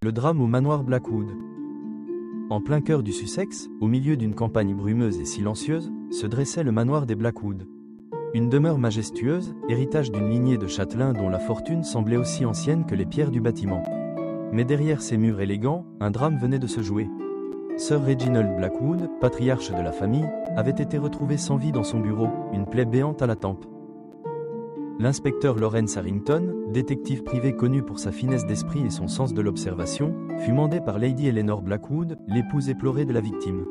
Le drame au manoir Blackwood. En plein cœur du Sussex, au milieu d'une campagne brumeuse et silencieuse, se dressait le manoir des Blackwood. Une demeure majestueuse, héritage d'une lignée de châtelains dont la fortune semblait aussi ancienne que les pierres du bâtiment. Mais derrière ces murs élégants, un drame venait de se jouer. Sir Reginald Blackwood, patriarche de la famille, avait été retrouvé sans vie dans son bureau, une plaie béante à la tempe. L'inspecteur Lawrence Harrington, détective privé connu pour sa finesse d'esprit et son sens de l'observation, fut mandé par Lady Eleanor Blackwood, l'épouse éplorée de la victime.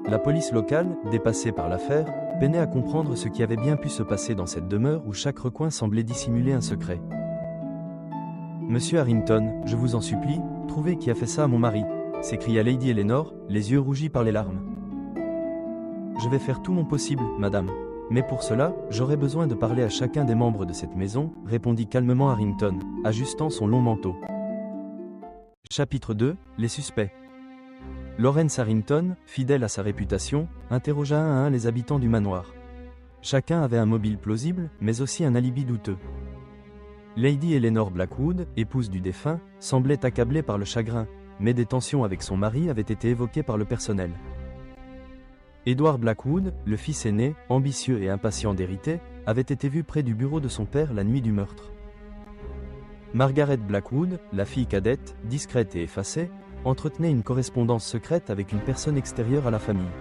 La police locale, dépassée par l'affaire, peinait à comprendre ce qui avait bien pu se passer dans cette demeure où chaque recoin semblait dissimuler un secret. « Monsieur Harrington, je vous en supplie, trouvez qui a fait ça à mon mari », s'écria Lady Eleanor, les yeux rougis par les larmes. « Je vais faire tout mon possible, madame. Mais pour cela, j'aurai besoin de parler à chacun des membres de cette maison, répondit calmement Harrington, ajustant son long manteau. Chapitre 2, les suspects. Lawrence Harrington, fidèle à sa réputation, interrogea un à un les habitants du manoir. Chacun avait un mobile plausible, mais aussi un alibi douteux. Lady Eleanor Blackwood, épouse du défunt, semblait accablée par le chagrin, mais des tensions avec son mari avaient été évoquées par le personnel. Edward Blackwood, le fils aîné, ambitieux et impatient d'hériter, avait été vu près du bureau de son père la nuit du meurtre. Margaret Blackwood, la fille cadette, discrète et effacée, entretenait une correspondance secrète avec une personne extérieure à la famille.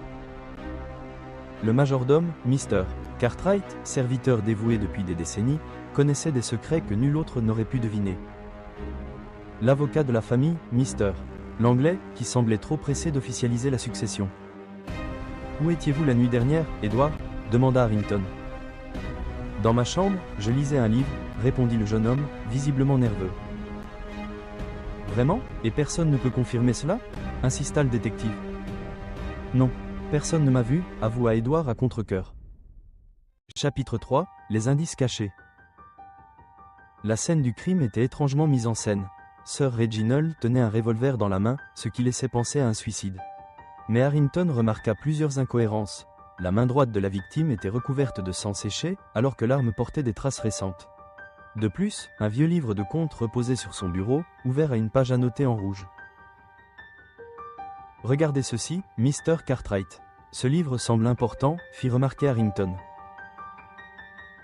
Le majordome, Mr. Cartwright, serviteur dévoué depuis des décennies, connaissait des secrets que nul autre n'aurait pu deviner. L'avocat de la famille, Mr. Langley, qui semblait trop pressé d'officialiser la succession. « Où étiez-vous la nuit dernière, Edward » demanda Harrington. « Dans ma chambre, je lisais un livre, » répondit le jeune homme, visiblement nerveux. « Vraiment ? Et personne ne peut confirmer cela » insista le détective. « Non, personne ne m'a vu, » avoua Edward à contre-cœur. Chapitre 3, les indices cachés. La scène du crime était étrangement mise en scène. Sir Reginald tenait un revolver dans la main, ce qui laissait penser à un suicide. Mais Harrington remarqua plusieurs incohérences. La main droite de la victime était recouverte de sang séché, alors que l'arme portait des traces récentes. De plus, un vieux livre de contes reposait sur son bureau, ouvert à une page annotée en rouge. « Regardez ceci, Mr. Cartwright. Ce livre semble important, » fit remarquer Harrington.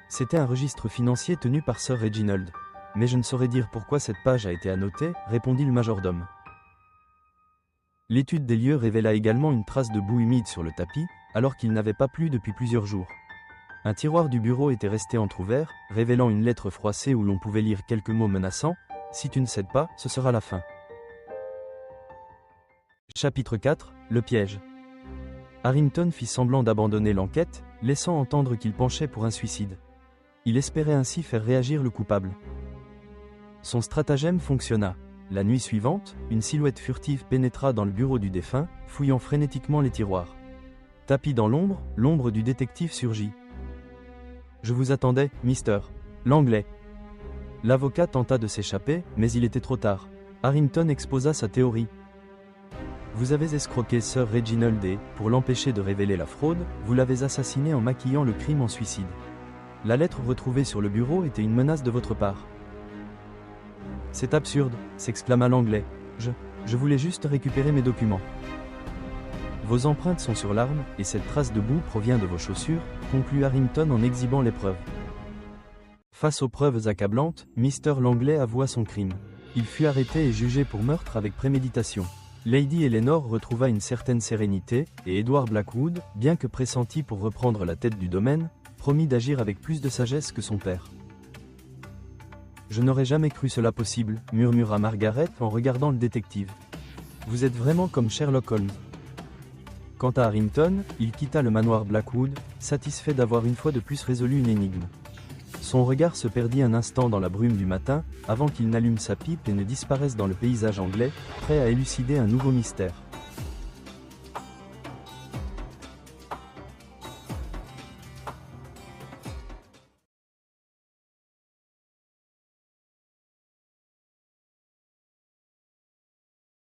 C'était un registre financier tenu par Sir Reginald. « Mais je ne saurais dire pourquoi cette page a été annotée, » répondit le majordome. L'étude des lieux révéla également une trace de boue humide sur le tapis, alors qu'il n'avait pas plu depuis plusieurs jours. Un tiroir du bureau était resté entrouvert, révélant une lettre froissée où l'on pouvait lire quelques mots menaçants. « Si tu ne cèdes pas, ce sera la fin. » Chapitre 4, le piège. Harrington fit semblant d'abandonner l'enquête, laissant entendre qu'il penchait pour un suicide. Il espérait ainsi faire réagir le coupable. Son stratagème fonctionna. La nuit suivante, une silhouette furtive pénétra dans le bureau du défunt, fouillant frénétiquement les tiroirs. Tapi dans l'ombre, l'ombre du détective surgit. « Je vous attendais, Mr. Langley. » L'avocat tenta de s'échapper, mais il était trop tard. Harrington exposa sa théorie. « Vous avez escroqué Sir Reginald et, pour l'empêcher de révéler la fraude, vous l'avez assassiné en maquillant le crime en suicide. La lettre retrouvée sur le bureau était une menace de votre part. » « C'est absurde, » s'exclama Langley. Je voulais juste récupérer mes documents. »« Vos empreintes sont sur l'arme, et cette trace de boue provient de vos chaussures, » conclut Harrington en exhibant les preuves. Face aux preuves accablantes, Mr. Langley avoua son crime. Il fut arrêté et jugé pour meurtre avec préméditation. Lady Eleanor retrouva une certaine sérénité, et Edward Blackwood, bien que pressenti pour reprendre la tête du domaine, promit d'agir avec plus de sagesse que son père. « Je n'aurais jamais cru cela possible, » murmura Margaret en regardant le détective. « Vous êtes vraiment comme Sherlock Holmes. » Quant à Harrington, il quitta le manoir Blackwood, satisfait d'avoir une fois de plus résolu une énigme. Son regard se perdit un instant dans la brume du matin, avant qu'il n'allume sa pipe et ne disparaisse dans le paysage anglais, prêt à élucider un nouveau mystère.